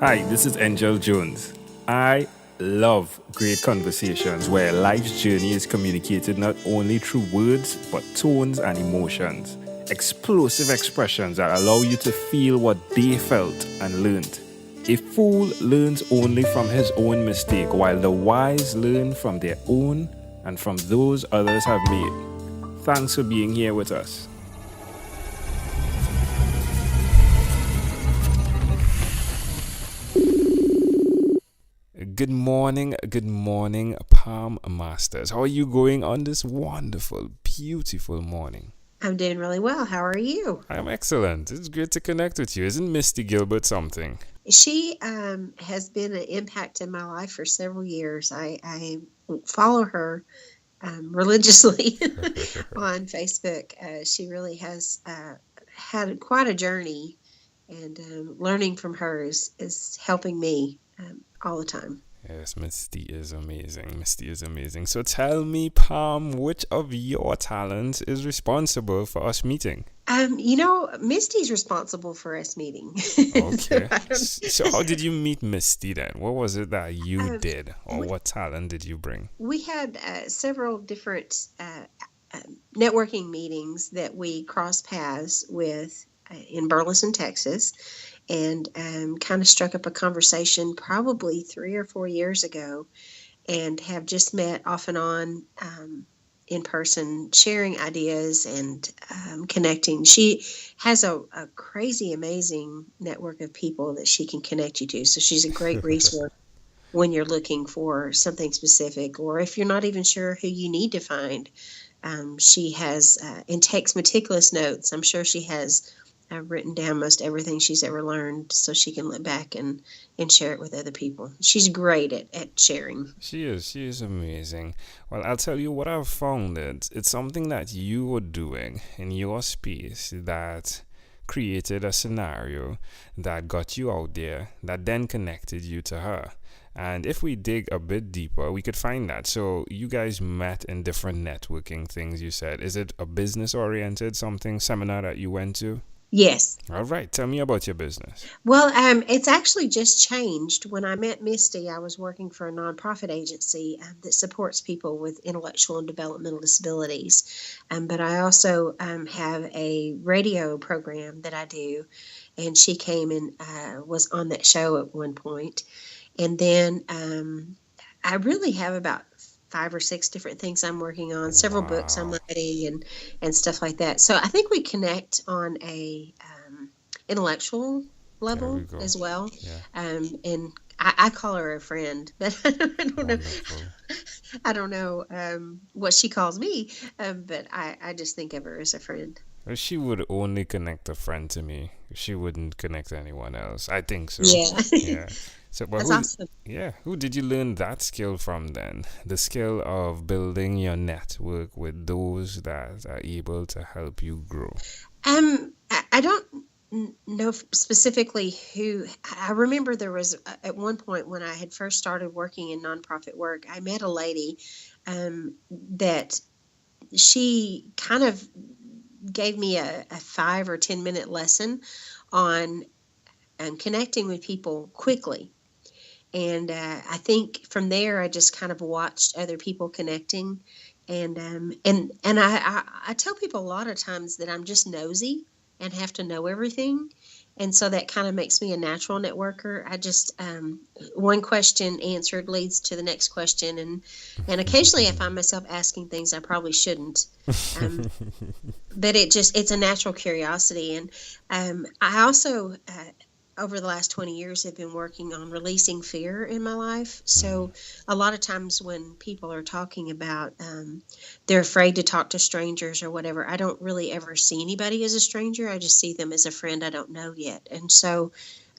Hi, this is Angel Jones. I love great conversations where life's journey is communicated not only through words, but tones and emotions. Explosive expressions that allow you to feel what they felt and learned. A fool learns only from his own mistake, while the wise learn from their own and from those others have made. Thanks for being here with us. Good morning, Pam Masters. How are you going on this wonderful, beautiful morning? I'm doing really well. How are you? I'm excellent. It's great to connect with you. Isn't Misty Gilbert something? She has been an impact in my life for several years. I follow her religiously on Facebook. She really has had quite a journey, and learning from her is helping me all the time. Yes, Misty is amazing. Misty is amazing. So tell me, Pam, which of your talents is responsible for us meeting? Misty's responsible for us meeting. Okay. So how did you meet Misty then? What was it that you did, or what talent did you bring? We had several different networking meetings that we crossed paths with in Burleson, Texas, and kind of struck up a conversation probably 3 or 4 years ago, and have just met off and on in person, sharing ideas and connecting. She has a crazy, amazing network of people that she can connect you to. So she's a great resource when you're looking for something specific, or if you're not even sure who you need to find. She has and takes meticulous notes. I'm sure she has written down most everything she's ever learned so she can look back and share it with other people. She's great at sharing. She is amazing. Well, I'll tell you what I've found. It's something that you were doing in your space that created a scenario that got you out there, that then connected you to her. And if we dig a bit deeper, we could find that. So you guys met in different networking things, you said. Is it a business-oriented seminar that you went to? Yes. All right. Tell me about your business. Well, it's actually just changed. When I met Misty, I was working for a nonprofit agency that supports people with intellectual and developmental disabilities. But I also have a radio program that I do, and she came and was on that show at one point. And then I really have about 5 or 6 different things I'm working on, several books I'm writing and stuff like that. So I think we connect on a intellectual level as well. Yeah. And I call her a friend, but I don't know what she calls me, but I just think of her as a friend. She would only connect a friend to me. She wouldn't connect anyone else. I think so. Yeah. Yeah. So, that's awesome. Yeah. Who did you learn that skill from then? The skill of building your network with those that are able to help you grow. I don't know specifically who. I remember there was at one point when I had first started working in nonprofit work, I met a lady that she kind of gave me a 5 or 10 minute lesson on connecting with people quickly. And I think from there, I just kind of watched other people connecting. And I tell people a lot of times that I'm just nosy and have to know everything. And so that kind of makes me a natural networker. I just, one question answered leads to the next question. And occasionally I find myself asking things I probably shouldn't. But it's a natural curiosity. And I also, over the last 20 years, have been working on releasing fear in my life. So a lot of times when people are talking about they're afraid to talk to strangers or whatever, I don't really ever see anybody as a stranger. I just see them as a friend I don't know yet. And so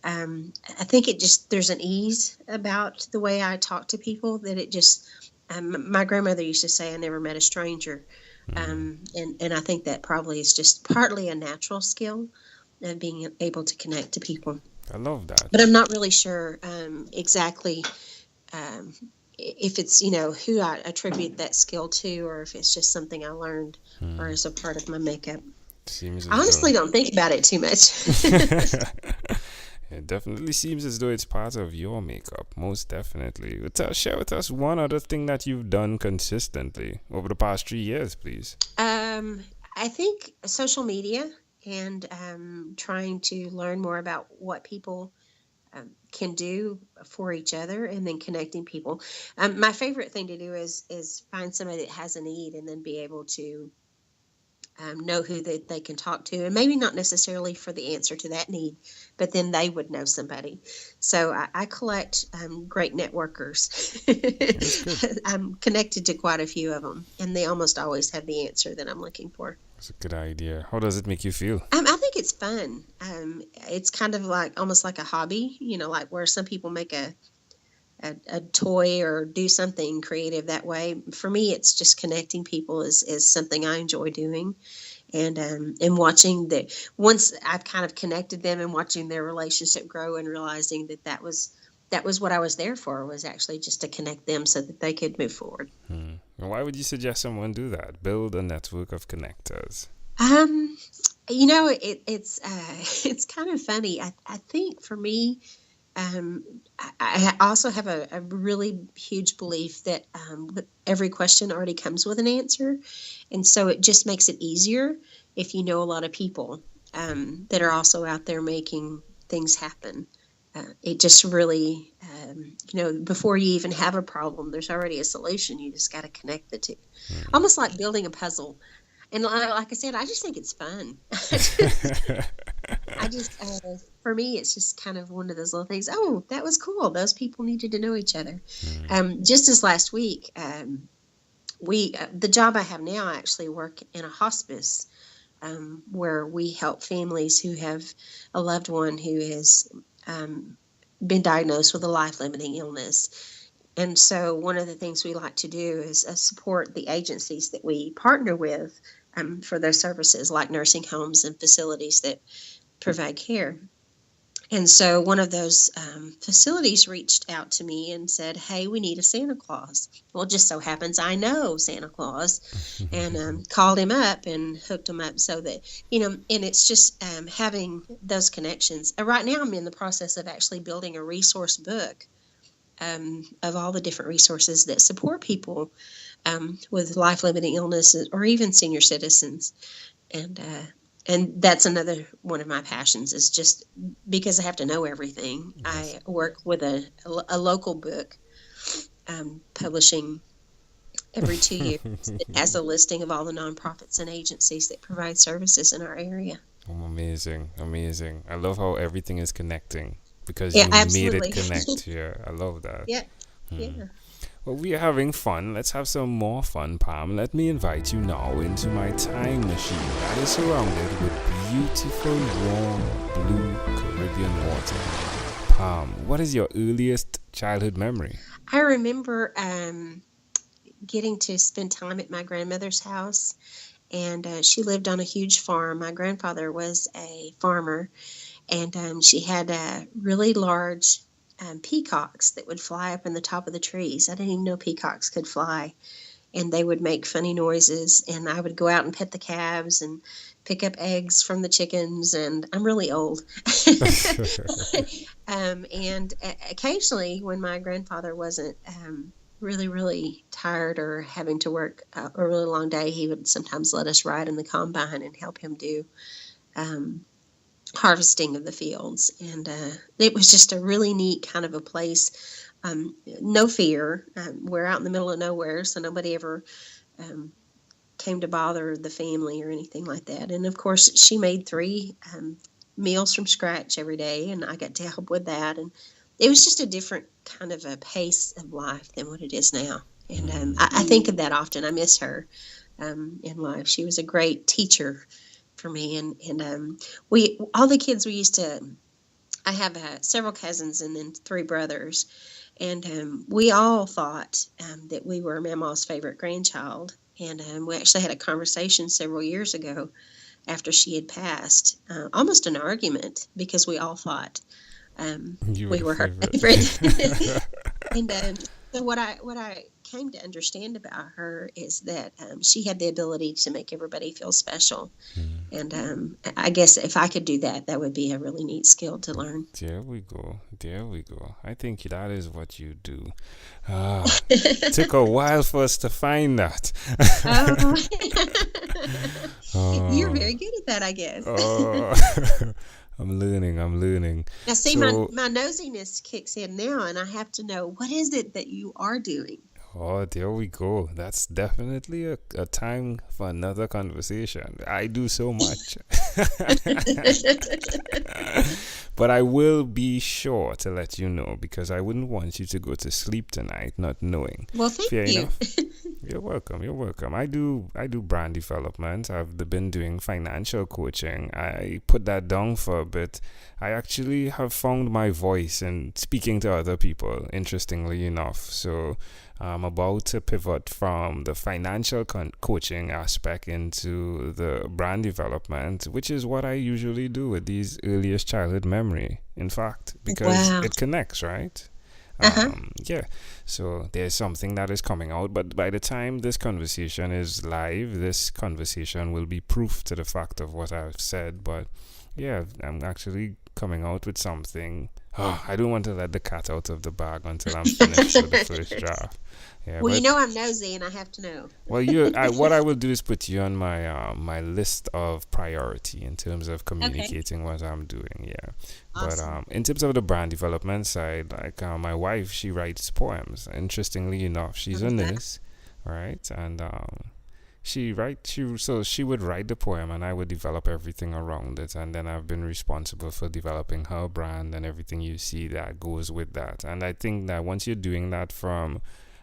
I think there's an ease about the way I talk to people that it just, my grandmother used to say, I never met a stranger. And I think that probably is just partly a natural skill of being able to connect to people. I love that. But I'm not really sure exactly if it's, who I attribute that skill to, or if it's just something I learned or as a part of my makeup. I honestly don't think about it too much. It definitely seems as though it's part of your makeup, most definitely. Share with us one other thing that you've done consistently over the past 3 years, please. I think social media and trying to learn more about what people can do for each other, and then connecting people. My favorite thing to do is find somebody that has a need and then be able to know who they can talk to, and maybe not necessarily for the answer to that need, but then they would know somebody. So I collect great networkers. I'm connected to quite a few of them, and they almost always have the answer that I'm looking for. That's a good idea. How does it make you feel? I think it's fun. It's kind of like almost like a hobby, like where some people make a toy or do something creative that way. For me, it's just connecting people is something I enjoy doing, and watching that once I've kind of connected them and watching their relationship grow and realizing that was what I was there for, was actually just to connect them so that they could move forward. Why would you suggest someone do that? Build a network of connectors. It's kind of funny. I think for me, I also have a really huge belief that every question already comes with an answer. And so it just makes it easier if you know a lot of people that are also out there making things happen. It just really, before you even have a problem, there's already a solution. You just got to connect the two. Almost like building a puzzle. And like I said, I just think it's fun. For me, it's just kind of one of those little things. Oh, that was cool. Those people needed to know each other. Just as last week, the job I have now, I actually work in a hospice where we help families who have a loved one who has been diagnosed with a life-limiting illness. And so one of the things we like to do is support the agencies that we partner with for their services, like nursing homes and facilities that provide care. And so one of those facilities reached out to me and said, hey, we need a Santa Claus. Well, it just so happens I know Santa Claus, and called him up and hooked him up so that, and it's just having those connections. Right now I'm in the process of actually building a resource book of all the different resources that support people with life-limiting illnesses or even senior citizens. And that's another one of my passions, is just because I have to know everything. Yes. I work with a local book publishing every 2 years. It has a listing of all the nonprofits and agencies that provide services in our area. Oh, amazing. I love how everything is connecting because absolutely. Made it connect. Yeah, I love that. Yeah. Well, we are having fun. Let's have some more fun, Pam. Let me invite you now into my time machine that is surrounded with beautiful, warm, blue Caribbean water. Pam, what is your earliest childhood memory? I remember getting to spend time at my grandmother's house, and she lived on a huge farm. My grandfather was a farmer, and she had a really large peacocks that would fly up in the top of the trees. I didn't even know peacocks could fly, and they would make funny noises, and I would go out and pet the calves and pick up eggs from the chickens, and I'm really old. And occasionally when my grandfather wasn't really, really tired or having to work a really long day, he would sometimes let us ride in the combine and help him do harvesting of the fields. And it was just a really neat kind of a place. No fear. We're out in the middle of nowhere, so nobody ever came to bother the family or anything like that. And of course, she made 3 meals from scratch every day, and I got to help with that. And it was just a different kind of a pace of life than what it is now. And I think of that often. I miss her in life. She was a great teacher for me, and we all the kids we used to. I have several cousins and then 3 brothers, and we all thought that we were Mama's favorite grandchild. And we actually had a conversation several years ago after she had passed, almost an argument, because we all thought we were her favorite. And so what I came to understand about her is that she had the ability to make everybody feel special. And I guess if I could do that, that would be a really neat skill to learn. There we go. There we go. I think that is what you do. Took a while for us to find that. You're very good at that, I guess. I'm learning. Now, see, my nosiness kicks in now, and I have to know, what is it that you are doing? Oh, there we go. That's definitely a time for another conversation. I do so much. But I will be sure to let you know, because I wouldn't want you to go to sleep tonight not knowing. Well, thank Fair you. enough. You're welcome. I do brand development. I've been doing financial coaching. I put that down for a bit. I actually have found my voice in speaking to other people, interestingly enough. So I'm about to pivot from the financial coaching aspect into the brand development, which is what I usually do with these earliest childhood memory, in fact, because it connects, right? Yeah, so there's something that is coming out, but by the time this conversation is live, this conversation will be proof to the fact of what I've said. But yeah, I'm actually coming out with something. I don't want to let the cat out of the bag until I'm finished with the first draft. Yeah, well, I'm nosy, and I have to know. Well, what I will do is put you on my my list of priority in terms of communicating what I'm doing. Yeah, awesome. But in terms of the brand development side, like my wife, she writes poems. Interestingly enough, she's a nurse, right? And she would write the poem, and I would develop everything around it, and then I've been responsible for developing her brand and everything you see that goes with that. And I think that once you're doing that from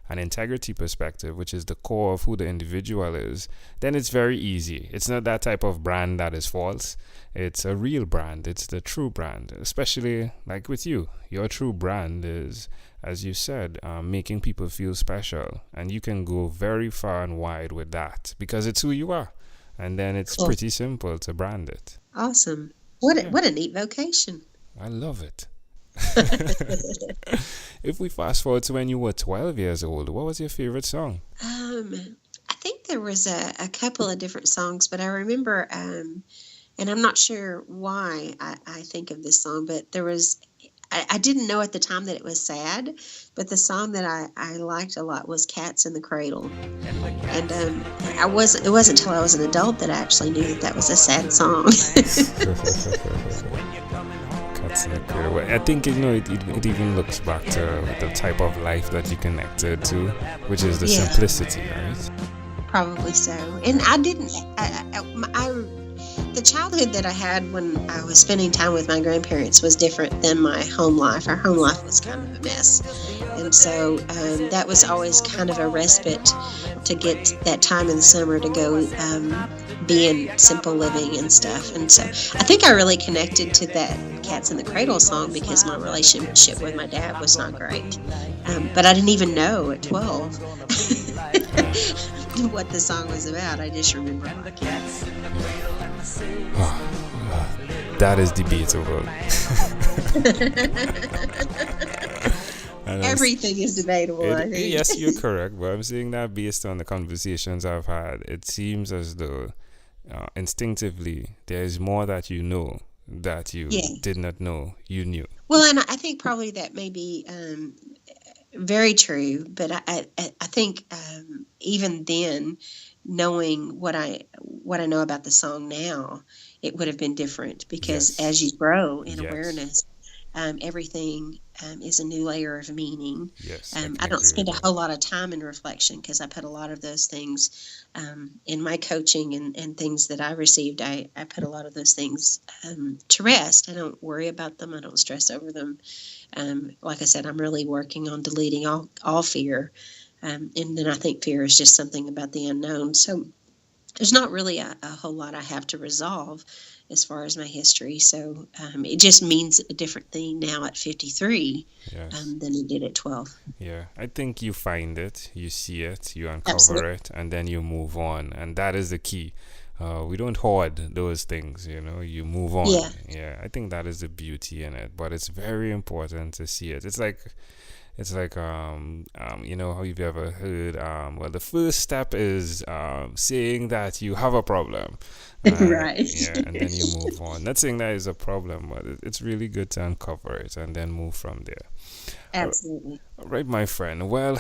an integrity perspective, which is the core of who the individual is, then it's very easy. It's not that type of brand that is false. It's a real brand. It's the true brand, especially like with you. Your true brand is, as you said, making people feel special. And you can go very far and wide with that because it's who you are. And then it's pretty simple to brand it. Awesome. What a neat vocation. I love it. If we fast forward to when you were 12 years old, what was your favorite song? I think there was a couple of different songs, but I remember, and I'm not sure why I think of this song, but there was, I didn't know at the time that it was sad, but the song that I liked a lot was Cats in the Cradle. And it wasn't until I was an adult that I actually knew that was a sad song. I think it even looks back to the type of life that you connected to, which is the simplicity, right? Probably so. And I didn't. The childhood that I had when I was spending time with my grandparents was different than my home life. Our home life was kind of a mess, and so that was always kind of a respite to get that time in the summer to go be in simple living and stuff. And so I think I really connected to that Cats in the Cradle song because my relationship with my dad was not great. But I didn't even know at 12 what the song was about. I just remember liking it. That is debatable. Everything is debatable, I think. Yes, you're correct, but I'm saying that based on the conversations I've had, it seems as though instinctively there is more that you know that you did not know you knew. Well, and I think probably that may be very true, but I think even then, knowing what I know about the song now, it would have been different because as you grow in awareness, everything is a new layer of meaning. I don't spend a whole lot of time in reflection because I put a lot of those things in my coaching and things that I received. I put a lot of those things to rest. I don't worry about them. I don't stress over them. Like I said, I'm really working on deleting all fear. And then I think fear is just something about the unknown. So there's not really a whole lot I have to resolve as far as my history. So it just means a different thing now at 53 than it did at 12. Yeah, I think you find it, you see it, you uncover it, and then you move on. And that is the key. We don't hoard those things, you move on. Yeah. I think that is the beauty in it, but it's very important to see it. It's like how you've ever heard, well, the first step is saying that you have a problem. Right. Yeah, and then you move on. Not saying that is a problem, but it's really good to uncover it and then move from there. Absolutely. All right, my friend. Well,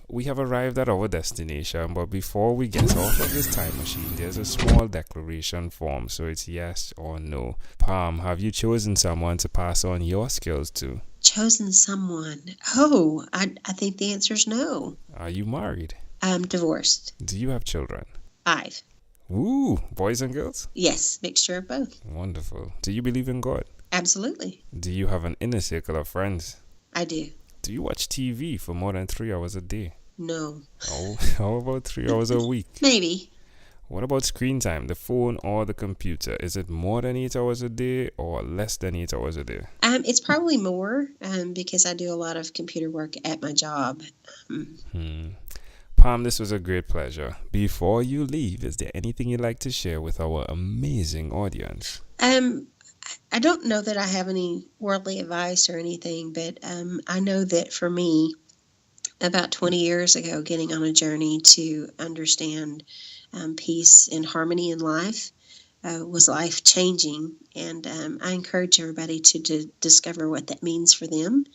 we have arrived at our destination, but before we get off of this time machine, there's a small declaration form, so it's yes or no. Pam, have you chosen someone to pass on your skills to? Chosen someone? Oh, I think the answer is no. Are you married? I'm divorced. Do you have children? 5. Ooh, boys and girls? Yes, mixture of both. Wonderful. Do you believe in God? Absolutely. Do you have an inner circle of friends? I do. Do you watch TV for more than 3 hours a day? No. Oh, how about 3 hours a week? Maybe. What about screen time, the phone or the computer? Is it more than 8 hours a day or less than 8 hours a day? It's probably more because I do a lot of computer work at my job. Pam, this was a great pleasure. Before you leave, is there anything you'd like to share with our amazing audience? I don't know that I have any worldly advice or anything, but I know that for me, about 20 years ago, getting on a journey to understand peace and harmony in life was life-changing, and I encourage everybody to discover what that means for them,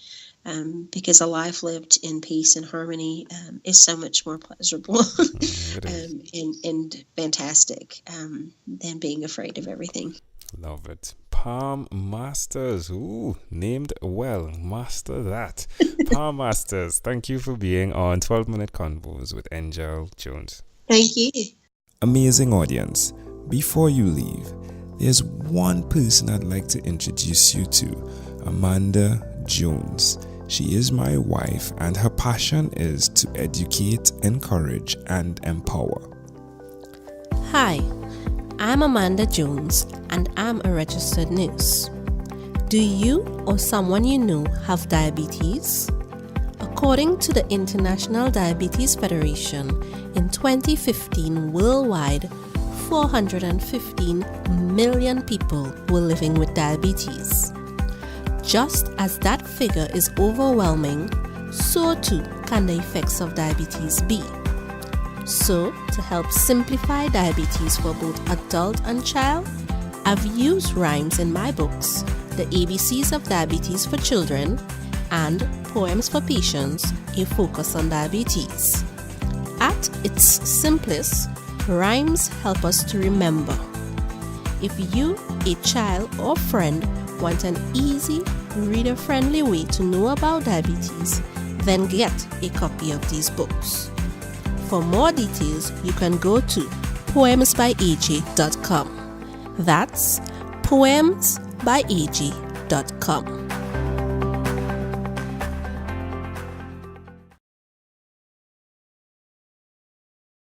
because a life lived in peace and harmony is so much more pleasurable and fantastic than being afraid of everything. Love it. Pam Masters. Ooh, named well. Master that. Pam Masters, thank you for being on 12-Minute Convos with Angel Jones. Thank you. Amazing audience. Before you leave, there's one person I'd like to introduce you to, Amanda Jones. She is my wife, and her passion is to educate, encourage, and empower. Hi, I'm Amanda Jones, and I'm a registered nurse. Do you or someone you know have diabetes? According to the International Diabetes Federation, in 2015 worldwide, 415 million people were living with diabetes. Just as that figure is overwhelming, so too can the effects of diabetes be. So, to help simplify diabetes for both adult and child, I've used rhymes in my books, The ABCs of Diabetes for Children and Poems for Patients, A Focus on Diabetes. At its simplest, rhymes help us to remember. If you, a child or friend, want an easy, reader-friendly way to know about diabetes, then get a copy of these books. For more details, you can go to poemsbyaj.com. That's poemsbyaj.com.